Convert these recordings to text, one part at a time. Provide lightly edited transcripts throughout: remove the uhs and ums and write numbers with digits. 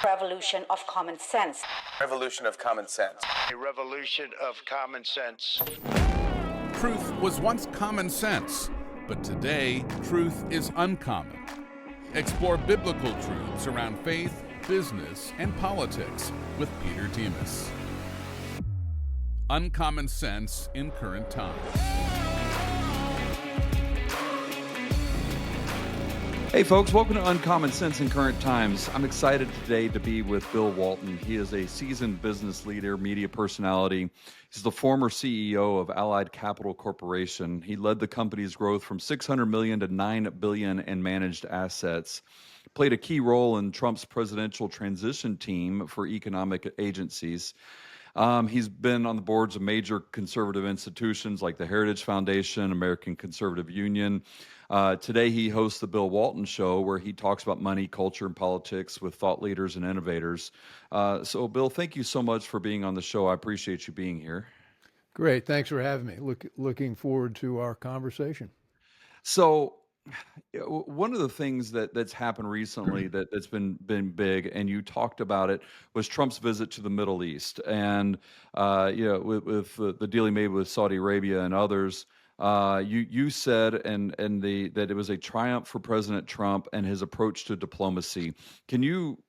Revolution of common sense. Revolution of common sense. A revolution of common sense. Truth was once common sense, but today, truth is uncommon. Explore biblical truths around faith, business, and politics with Peter Demas. Uncommon sense in current times. Hey folks, welcome to Uncommon Sense in Current Times. I'm excited today to be with Bill Walton. He is a seasoned business leader, media personality. He's the former CEO of Allied Capital Corporation. He led the company's growth from $600 million to $9 billion in managed assets. Played a key role in Trump's presidential transition team for economic agencies. He's been on the boards of major conservative institutions like the Heritage Foundation, American Conservative Union. Today, he hosts the Bill Walton Show, where he talks about money, culture, and politics with thought leaders and innovators. So, Bill, thank you so much for being on the show. I appreciate you being here. Great. Thanks for having me. Looking forward to our conversation. So, one of the things that's happened recently that's been big, and you talked about it, was Trump's visit to the Middle East, and with the deal he made with Saudi Arabia and others. You said that it was a triumph for President Trump and his approach to diplomacy.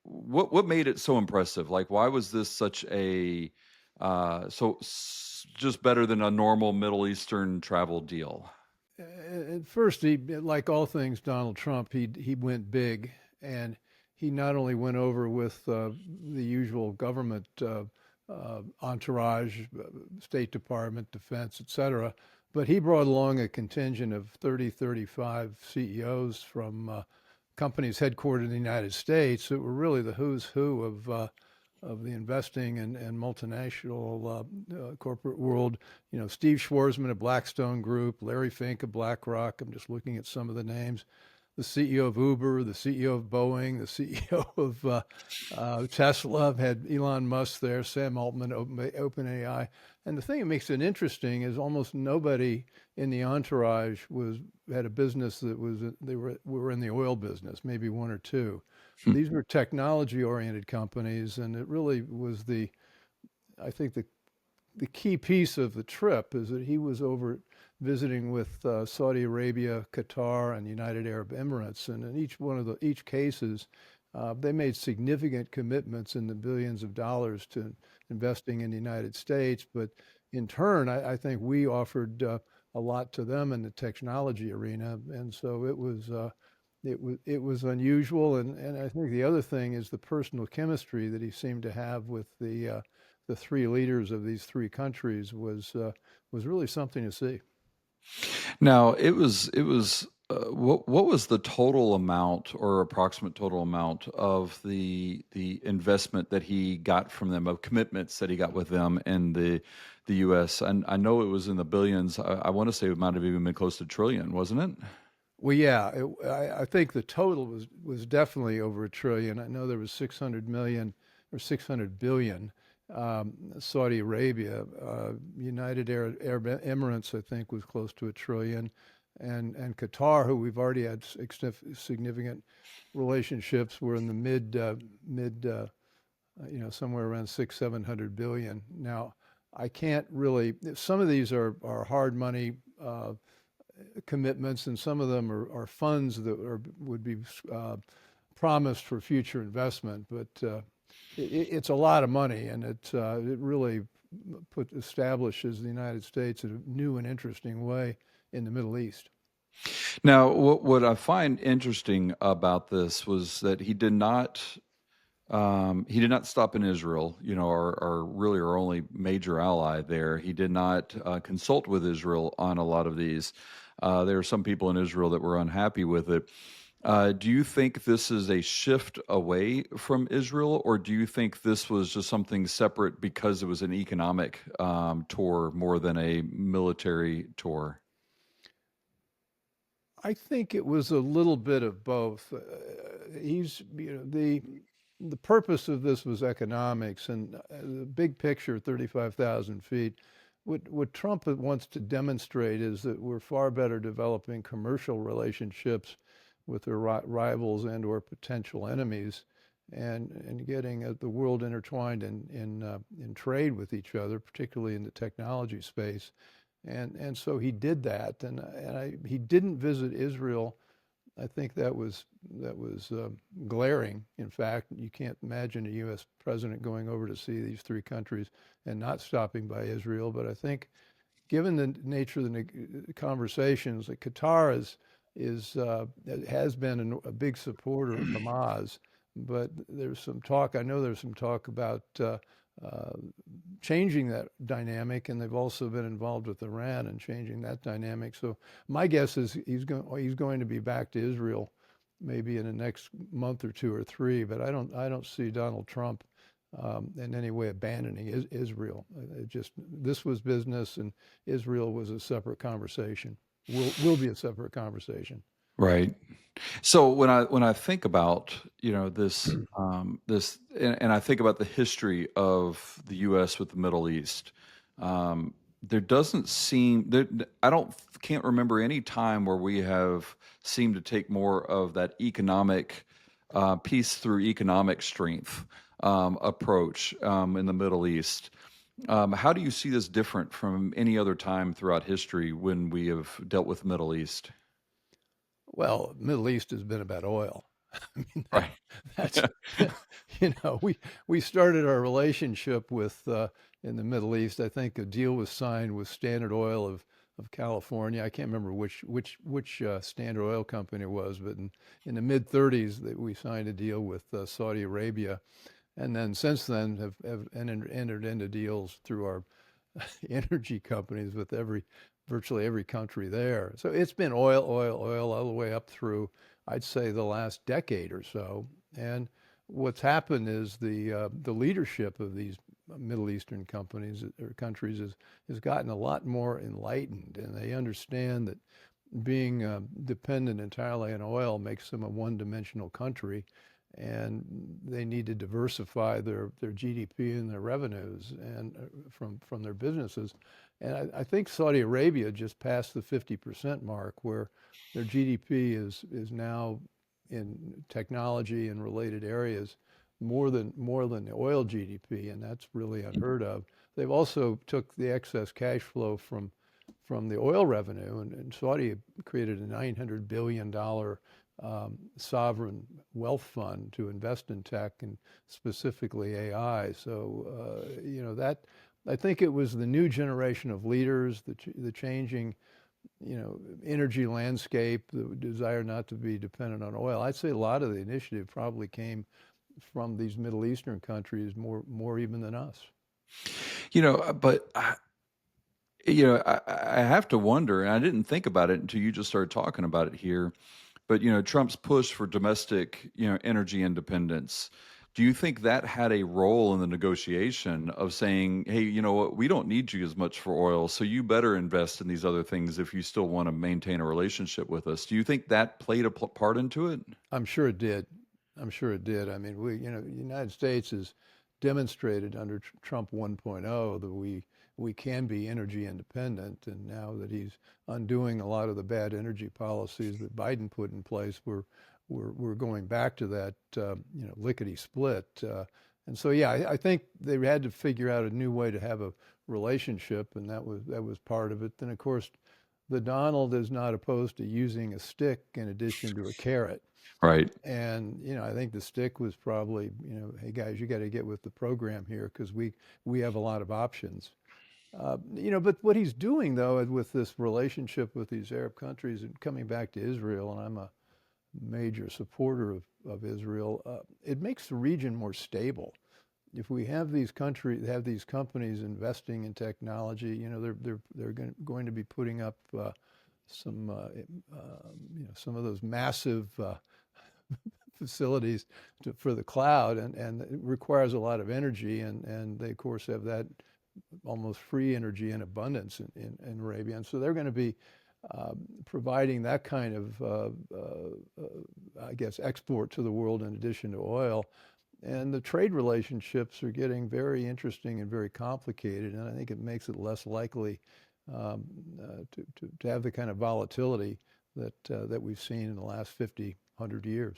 What made it so impressive? Like, why was this such a just better than a normal Middle Eastern travel deal? At first, he, like all things Donald Trump, he went big, and he not only went over with the usual government entourage, State Department, Defense, etc., but he brought along a contingent of 35 CEOs from companies headquartered in the United States that were really the who's who of the investing and multinational corporate world. You know, Steve Schwarzman of Blackstone Group, Larry Fink of BlackRock. I'm just looking at some of the names. The CEO of Uber, the CEO of Boeing, the CEO of Tesla, had Elon Musk there, Sam Altman, OpenAI. And the thing that makes it interesting is almost nobody in the entourage had a business that were in the oil business, maybe one or two. These were technology-oriented companies, and it really was I think the key piece of the trip is that he was over visiting with Saudi Arabia, Qatar, and United Arab Emirates, and in each cases, they made significant commitments in the billions of dollars to investing in the United States. But in turn, I think we offered a lot to them in the technology arena, and so it was unusual. And I think the other thing is the personal chemistry that he seemed to have with the three leaders of these three countries was really something to see. Now, it was what was the total amount or approximate total amount of the investment that he got from them, of commitments that he got with them in the U.S.? And I know it was in the billions. I want to say it might have even been close to $1 trillion, wasn't it? Well, yeah, I think the total was definitely over $1 trillion. I know there was 600 million or 600 billion. Saudi Arabia, United Arab Emirates, I think, was close to $1 trillion, and Qatar, who we've already had significant relationships, were in the mid, somewhere around 600-700 billion. Now, I can't really. Some of these are hard money commitments, and some of them are funds that would be promised for future investment, but. It's a lot of money, and it really establishes the United States in a new and interesting way in the Middle East. Now, what I find interesting about this was that he did not stop in Israel, our only major ally there. He did not consult with Israel on a lot of these. There are some people in Israel that were unhappy with it. Do you think this is a shift away from Israel, or do you think this was just something separate because it was an economic tour more than a military tour? I think it was a little bit of both. The purpose of this was economics, and the big picture, 35,000 feet. What Trump wants to demonstrate is that we're far better developing commercial relationships with their rivals and or potential enemies. and getting the world intertwined in trade with each other, particularly in the technology space. And so he did that, he didn't visit Israel. I think that was glaring. In fact, you can't imagine a U.S. president going over to see these three countries and not stopping by Israel. But I think, given the nature of the conversations, that Qatar has been a big supporter of Hamas, but there's some talk. I know there's some talk about changing that dynamic, and they've also been involved with Iran and changing that dynamic. So my guess is he's going to be back to Israel maybe in the next month or two or three. But I don't see Donald Trump in any way abandoning Israel. This was business, and Israel was a separate conversation. Will be a separate conversation. Right. So when I think about this and I think about the history of the U.S. with the Middle East, there doesn't seem there. Can't remember any time where we have seemed to take more of that economic peace through economic strength approach in the Middle East. How do you see this different from any other time throughout history when we have dealt with the Middle East? Well, Middle East has been about oil. I mean, Right. that's we started our relationship with in the Middle East. I think a deal was signed with Standard Oil of California. I can't remember which Standard Oil company it was, but in the mid 30s that we signed a deal with Saudi Arabia, and then since then have entered into deals through our energy companies with virtually every country there. So it's been oil all the way up through, I'd say, the last decade or so. And what's happened is the leadership of these Middle Eastern companies or countries has gotten a lot more enlightened, and they understand that being dependent entirely on oil makes them a one-dimensional country, and they need to diversify their GDP and their revenues and from their businesses. And I think Saudi Arabia just passed the 50% mark, where their GDP is now in technology and related areas more than the oil GDP, and that's really unheard of. They've also took the excess cash flow from the oil revenue, and Saudi created a $900 billion sovereign wealth fund to invest in tech and specifically AI. So that, I think it was the new generation of leaders, the changing energy landscape, the desire not to be dependent on oil. I'd say a lot of the initiative probably came from these Middle Eastern countries more even than us. But I have to wonder, and I didn't think about it until you just started talking about it here. But Trump's push for domestic, energy independence. Do you think that had a role in the negotiation of saying, hey, you know what, we don't need you as much for oil, so you better invest in these other things if you still want to maintain a relationship with us? Do you think that played a part into it? I'm sure it did. I mean, the United States has demonstrated under Trump 1.0 that we can be energy independent, and now that he's undoing a lot of the bad energy policies that Biden put in place, we're going back to that lickety split. And so I think they had to figure out a new way to have a relationship, and that was part of it. Then of course, the Donald is not opposed to using a stick in addition to a carrot. Right. And I think the stick was probably hey guys, you got to get with the program here because we have a lot of options. But what he's doing though with this relationship with these Arab countries and coming back to Israel, and I'm a major supporter of Israel, it makes the region more stable. If we have these companies investing in technology, they're going to be putting up some of those massive facilities for the cloud, and it requires a lot of energy, and they of course have that almost free energy in abundance in Arabia, and so they're going to be providing that kind of I guess export to the world in addition to oil. And the trade relationships are getting very interesting and very complicated, and I think it makes it less likely to have the kind of volatility that we've seen in the last 50, 100 years.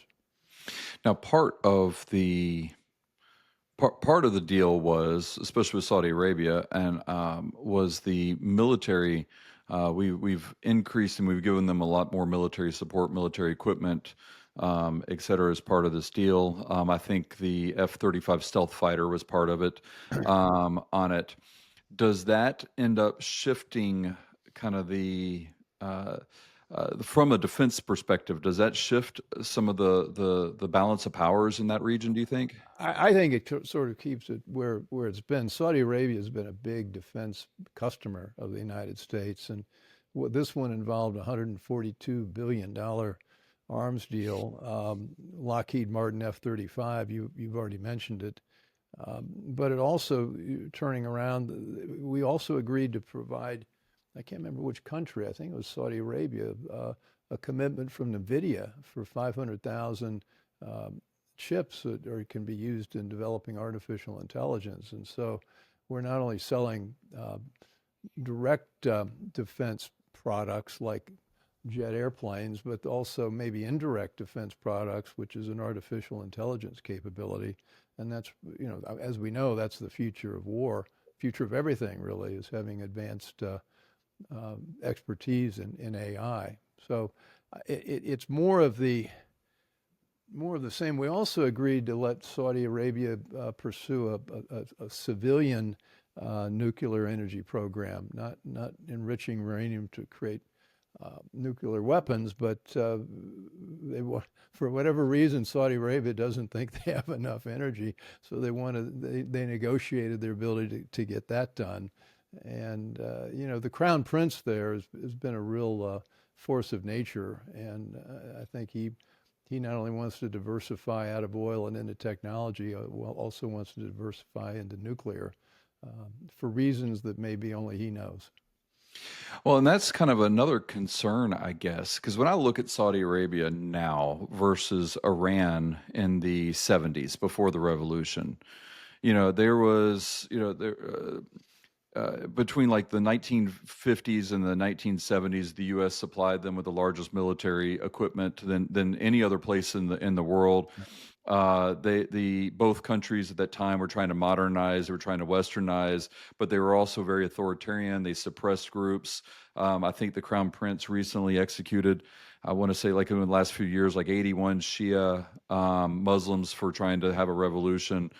Now, part of the deal was, especially with Saudi Arabia, and was the military. We've increased and we've given them a lot more military support, military equipment, et cetera, as part of this deal. I think the F-35 stealth fighter was part of it. On it, does that end up shifting kind of uh, from a defense perspective? Does that shift some of the balance of powers in that region? Do you think? I think it sort of keeps it where it's been. Saudi Arabia has been a big defense customer of the United States, and this one involved a $142 billion arms deal. Lockheed Martin F-35, you've already mentioned it. But it also, turning around, we also agreed to provide, I can't remember which country, I think it was Saudi Arabia, a commitment from Nvidia for 500,000 chips that can be used in developing artificial intelligence. And so we're not only selling direct defense products like jet airplanes, but also maybe indirect defense products, which is an artificial intelligence capability. And that's, as we know, that's the future of war, future of everything really, is having advanced expertise in AI. So it's more of the same. We also agreed to let Saudi Arabia pursue a civilian nuclear energy program, not enriching uranium to create nuclear weapons, but for whatever reason, Saudi Arabia doesn't think they have enough energy, so they negotiated their ability to get that done. And the Crown Prince there has been a real force of nature, and I think he not only wants to diversify out of oil and into technology, also wants to diversify into nuclear for reasons that maybe only he knows. Well, and that's kind of another concern, I guess, because when I look at Saudi Arabia now versus Iran in the 70s before the revolution, there was, between like the 1950s and the 1970s, the U.S. supplied them with the largest military equipment than any other place in the world. Both countries at that time were trying to modernize, they were trying to westernize, but they were also very authoritarian. They suppressed groups. I think the Crown Prince recently executed, I want to say, like in the last few years, like 81 Shia Muslims for trying to have a revolution.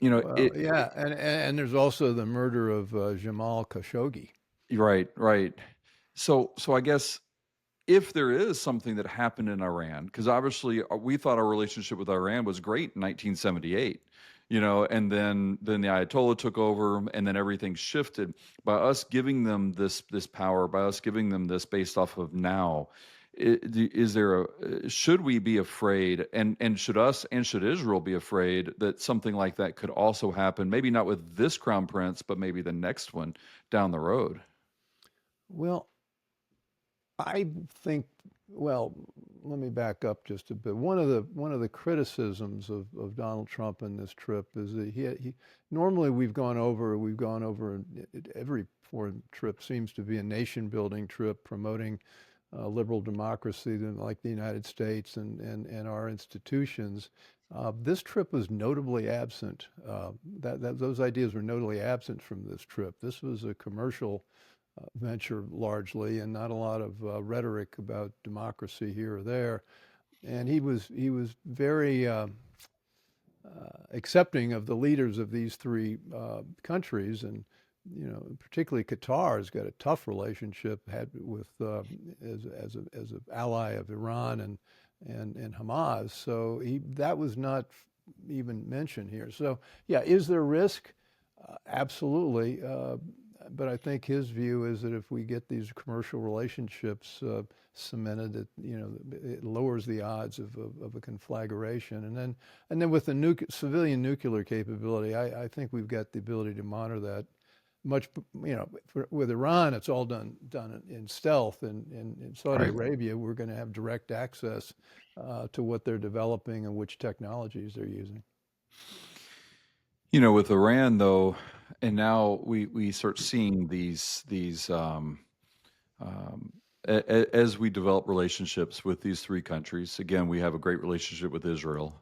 Yeah, and there's also the murder of Jamal Khashoggi. Right. So I guess if there is something that happened in Iran, because obviously we thought our relationship with Iran was great in 1978, and then the Ayatollah took over, and then everything shifted. By us giving them this power, by us giving them this based off of now, should we be afraid, and should Israel be afraid that something like that could also happen? Maybe not with this crown prince, but maybe the next one down the road. Well, I think, well, let me back up just a bit. One of the criticisms of Donald Trump in this trip is that he normally we've gone over every foreign trip seems to be a nation building trip promoting liberal democracy like the United States and our institutions. This trip was notably absent. Those ideas were notably absent from this trip. This was a commercial venture largely, and not a lot of rhetoric about democracy here or there. And he was very accepting of the leaders of these three countries, and particularly Qatar has got a tough relationship had with as an ally of Iran and Hamas. So that was not even mentioned here. So yeah, is there risk? Absolutely. But I think his view is that if we get these commercial relationships cemented, it lowers the odds of a conflagration. And then with the civilian nuclear capability, I think we've got the ability to monitor that much. With Iran, it's all done in stealth, and in Saudi Arabia, we're going to have direct access to what they're developing and which technologies they're using. With Iran though, and now we start seeing these as we develop relationships with these three countries, again, we have a great relationship with Israel.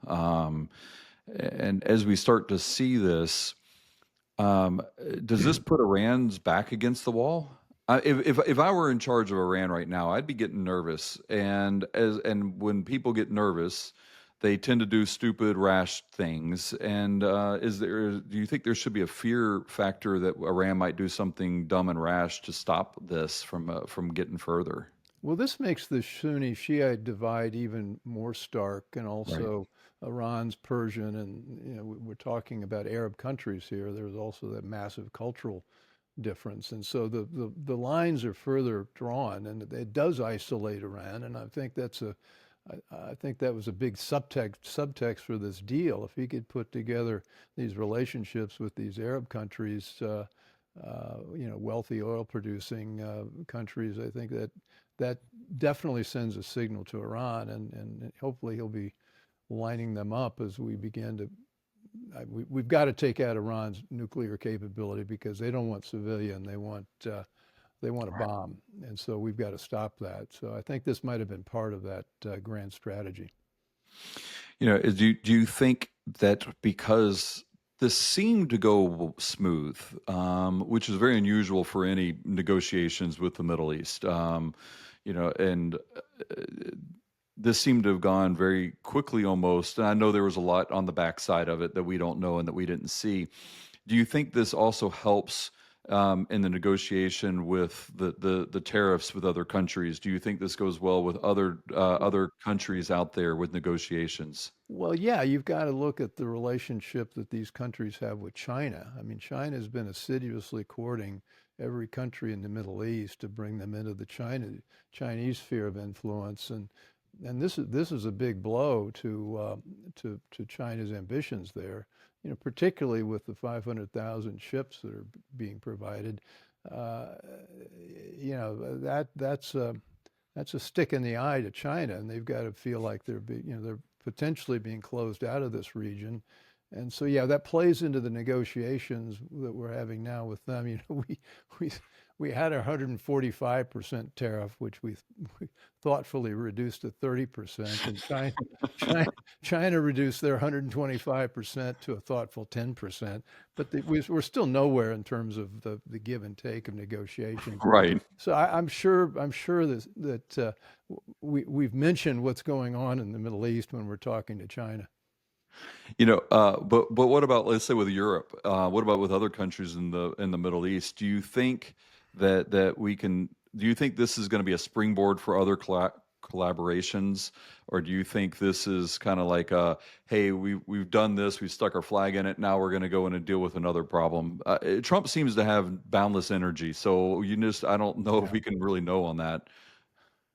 And as we start to see this, um, does this put Iran's back against the wall? If I were in charge of Iran right now, I'd be getting nervous. And when people get nervous, they tend to do stupid, rash things. And do you think there should be a fear factor that Iran might do something dumb and rash to stop this from getting further? Well, this makes the Sunni Shiite divide even more stark, and Right. also Iran's Persian, and we're talking about Arab countries here. There's also that massive cultural difference, and so the lines are further drawn, and it does isolate Iran. And I think that was a big subtext for this deal. If he could put together these relationships with these Arab countries, wealthy oil producing countries, I think that definitely sends a signal to Iran, and hopefully he'll be lining them up as we begin to. We've got to take out Iran's nuclear capability because they don't want civilian, they want a bomb, and so we've got to stop that. So I think this might have been part of that grand strategy. Do you think that because this seemed to go smooth, which is very unusual for any negotiations with the Middle East, and this seemed to have gone very quickly almost. And I know there was a lot on the backside of it that we don't know and that we didn't see. Do you think this also helps in the negotiation with the tariffs with other countries? Do you think this goes well with other countries out there with negotiations? Well, yeah, you've got to look at the relationship that these countries have with China. I mean, China has been assiduously courting every country in the Middle East to bring them into the Chinese sphere of influence, and this is a big blow to China's ambitions there. Particularly with the 500,000 ships that are being provided, that's a stick in the eye to China, and they've got to feel like they're potentially being closed out of this region. And so, yeah, that plays into the negotiations that we're having now with them. We had a 145% tariff, which we thoughtfully reduced to 30%, and China reduced their 125% to a thoughtful 10%. But we're still nowhere in terms of the give and take of negotiation. Right. So I'm sure that we've mentioned what's going on in the Middle East when we're talking to China. But what about, let's say, with Europe? What about with other countries in the Middle East? Do you think that we can? Do you think this is going to be a springboard for other collaborations, or do you think this is kind of like, hey, we've done this, we've stuck our flag in it, now we're going to go in and deal with another problem? Trump seems to have boundless energy, so I don't know if we can really know on that.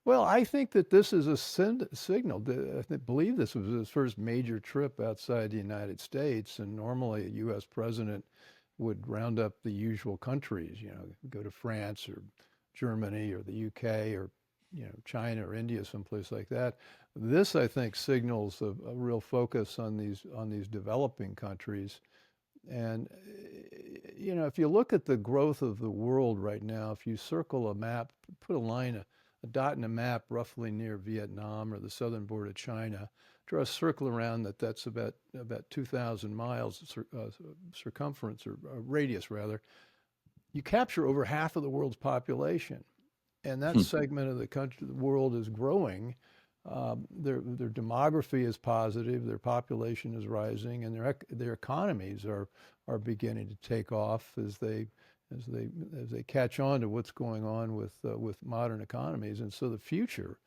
Well, I think that this is a signal. Believe this was his first major trip outside the United States, and normally a U.S. president would round up the usual countries, go to France or Germany or the UK or China or India, someplace like that. This, I think, signals a real focus on these developing countries. And if you look at the growth of the world right now, if you circle a map, put a dot in a map roughly near Vietnam or the southern border of China, draw a circle around that's about 2,000 miles circumference, or radius rather, you capture over half of the world's population. And that segment of the world is growing. Their demography is positive, their population is rising, and their economies are beginning to take off as they catch on to what's going on with modern economies. And so the future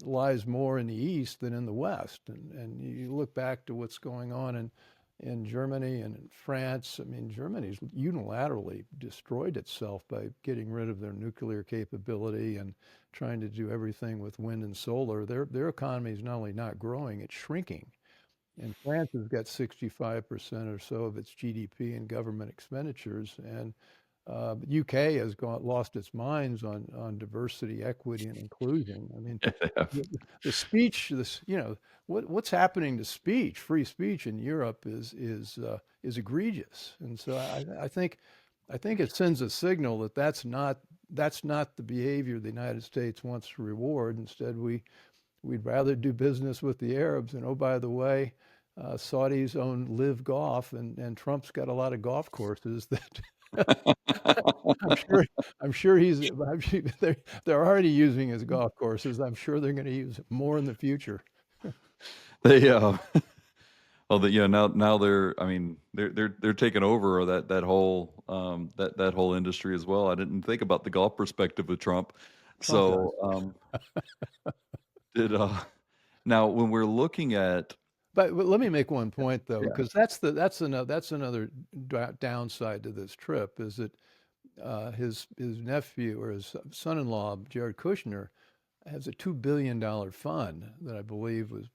lies more in the East than in the West. And you look back to what's going on in Germany and in France. I mean, Germany's unilaterally destroyed itself by getting rid of their nuclear capability and trying to do everything with wind and solar. Their economy is not only not growing, it's shrinking. And France has got 65% or so of its GDP in government expenditures, and UK has lost its minds on diversity, equity, and inclusion. I mean, the speech, what's happening to speech, free speech in Europe is egregious, and so I think it sends a signal that that's not that's not the behavior the United States wants to reward. Instead, we'd rather do business with the Arabs. And oh, by the way, Saudis own Live Golf, and Trump's got a lot of golf courses that I'm sure they're already using his golf courses. I'm sure they're going to use it more in the future. They yeah, now they're, I mean, they're taking over that whole that whole industry as well. I didn't think about the golf perspective with Trump. Trump does. So did now when we're looking at But let me make one point though, yeah, because that's another downside to this trip is that his nephew or his son-in-law Jared Kushner has a $2 billion fund that I believe was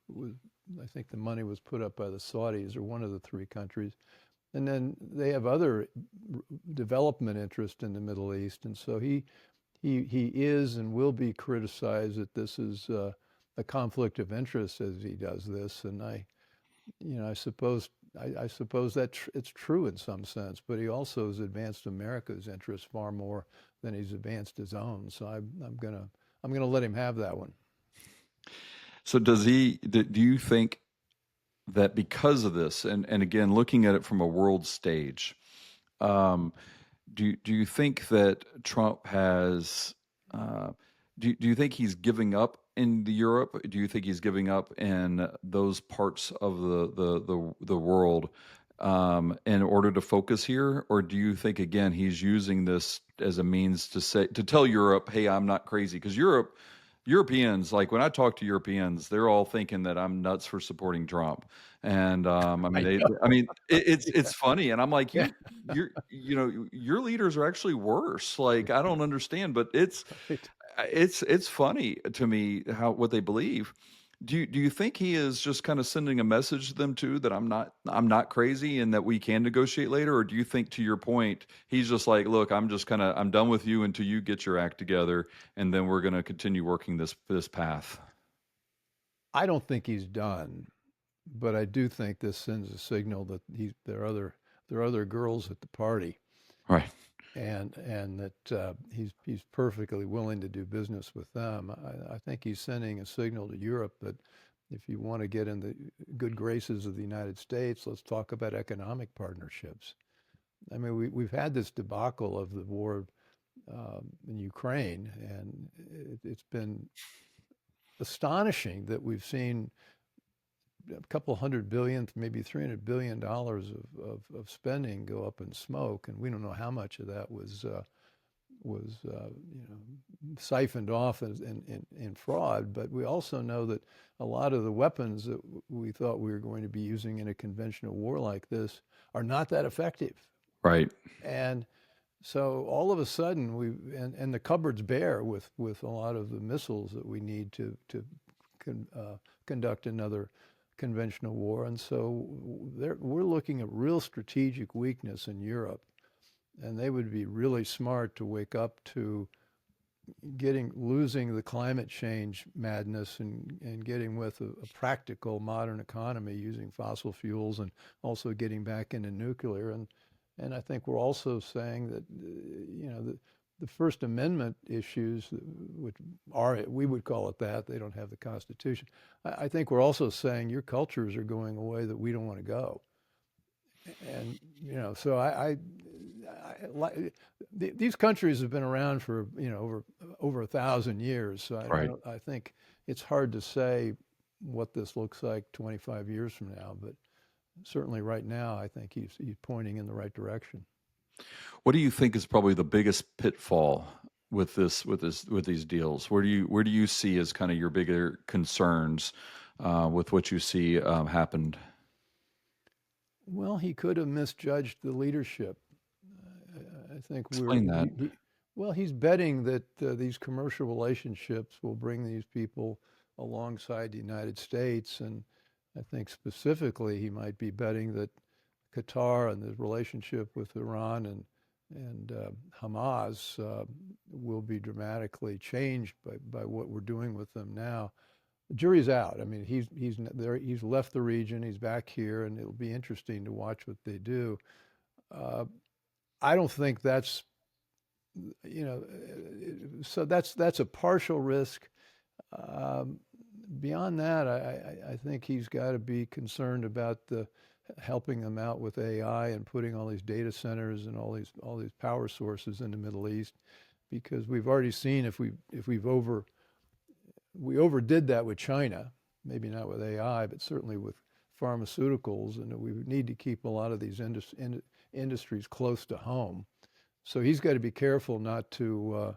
I think the money was put up by the Saudis or one of the three countries, and then they have other development interest in the Middle East, and so he is and will be criticized that this is a conflict of interest as he does this, and I suppose that it's true in some sense, but he also has advanced America's interests far more than he's advanced his own. So I'm gonna let him have that one. so do you think that because of this, and again, looking at it from a world stage, um, do you think that Trump has, do you think he's giving up in Europe? Do you think he's giving up in those parts of the world in order to focus here, or do you think again he's using this as a means to tell Europe, hey, I'm not crazy? Because Europeans, like when I talk to Europeans, they're all thinking that I'm nuts for supporting Trump. And I mean, it's funny. And I'm like, Yeah. your leaders are actually worse. Like, I don't understand, but it's funny to me what they believe. Do you think he is just kind of sending a message to them too that I'm not crazy and that we can negotiate later? Or do you think, to your point, he's just like, look, I'm done with you until you get your act together, and then we're going to continue working this path? I don't think he's done, but I do think this sends a signal that there are other girls at the party, Right. and that he's perfectly willing to do business with them. I think he's sending a signal to Europe that if you want to get in the good graces of the United States, let's talk about economic partnerships. I mean, we've had this debacle of the war in Ukraine, and it's been astonishing that we've seen a couple $100 billion, maybe $300 billion of spending go up in smoke, and we don't know how much of that was siphoned off in fraud. But we also know that a lot of the weapons that we thought we were going to be using in a conventional war like this are not that effective. Right. And so all of a sudden and the cupboard's bare with a lot of the missiles that we need to conduct another conventional war. And so we're looking at real strategic weakness in Europe, and they would be really smart to wake up to losing the climate change madness and getting with a practical modern economy using fossil fuels, and also getting back into nuclear. And I think we're also saying that the First Amendment issues, which we would call it that, they don't have the Constitution. I think we're also saying your cultures are going away that we don't want to go. And, so these countries have been around for, over 1,000 years. So Right. I think it's hard to say what this looks like 25 years from now, but certainly right now, I think he's pointing in the right direction. What do you think is probably the biggest pitfall with these deals? Where do you see as kind of your bigger concerns with what you see happened? Well, he could have misjudged the leadership. I think Explain that. he's betting that these commercial relationships will bring these people alongside the United States, and I think specifically he might be betting that Qatar and the relationship with Iran and Hamas will be dramatically changed by what we're doing with them now. The jury's out. I mean, he's left the region. He's back here, and it'll be interesting to watch what they do. I don't think that's you know, so that's a partial risk. Beyond that, I think he's got to be concerned about helping them out with AI and putting all these data centers and all these power sources in the Middle East, because we've already seen if we overdid that with China, maybe not with AI, but certainly with pharmaceuticals, and we need to keep a lot of these industries close to home. So he's got to be careful not to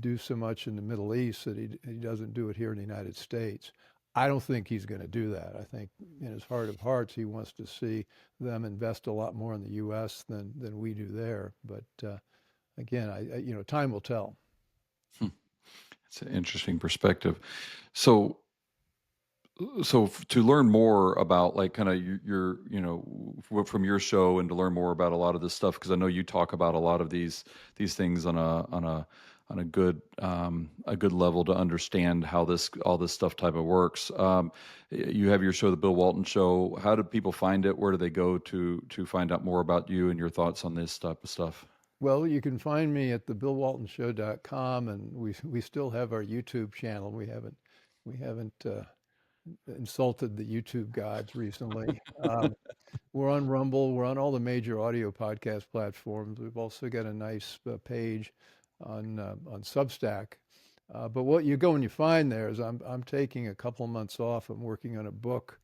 do so much in the Middle East that he doesn't do it here in the United States. I don't think he's going to do that. I think in his heart of hearts, he wants to see them invest a lot more in the U.S. than we do there. But again, time will tell. It's an interesting perspective. So to learn more about like kind of from your show, and to learn more about a lot of this stuff, because I know you talk about a lot of these things on a good level to understand how all this stuff type of works. You have your show, the Bill Walton Show. How do people find it? Where do they go to find out more about you and your thoughts on this type of stuff? Well, you can find me at thebillwaltonshow.com, and we still have our YouTube channel. We haven't insulted the YouTube gods recently. We're on Rumble. We're on all the major audio podcast platforms. We've also got a nice page on Substack. But what you go and you find there is I'm taking a couple of months off. I'm working on a book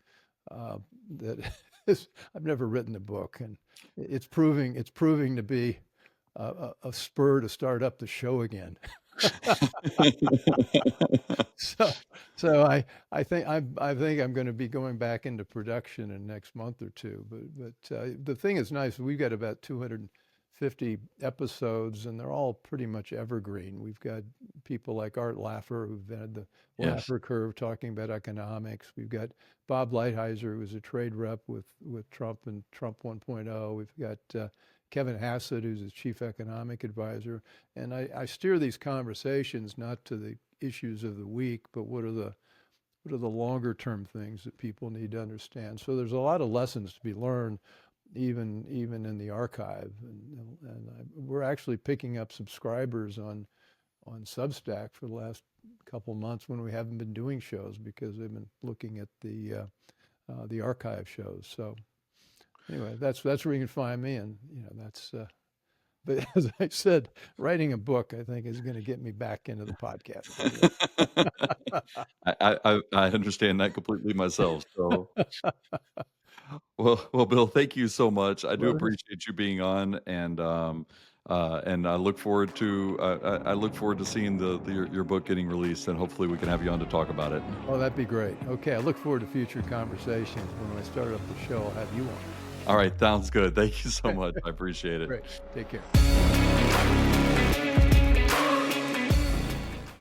that I've never written a book, and it's proving to be a spur to start up the show again. So I think I'm going to be going back into production in the next month or two. But the thing is nice. We've got about 250 episodes, and they're all pretty much evergreen. We've got people like Art Laffer, who've had the Laffer curve, talking about economics. We've got Bob Lighthizer, who was a trade rep with Trump and Trump 1.0. We've got Kevin Hassett, who's his chief economic advisor. And I steer these conversations not to the issues of the week, but what are the longer term things that people need to understand. So there's a lot of lessons to be learned, even in the archive. And we're actually picking up subscribers on Substack for the last couple months when we haven't been doing shows, because they've been looking at the archive shows. So anyway, that's where you can find me, and that's. But as I said, writing a book, I think, is going to get me back into the podcast. I understand that completely myself. So, well, Bill, thank you so much. I do appreciate you being on, and I look forward to seeing your book getting released, and hopefully we can have you on to talk about it. Oh, that'd be great. Okay, I look forward to future conversations. When I start up the show, I'll have you on. All right, sounds good. Thank you so much. I appreciate it. Great. Take care.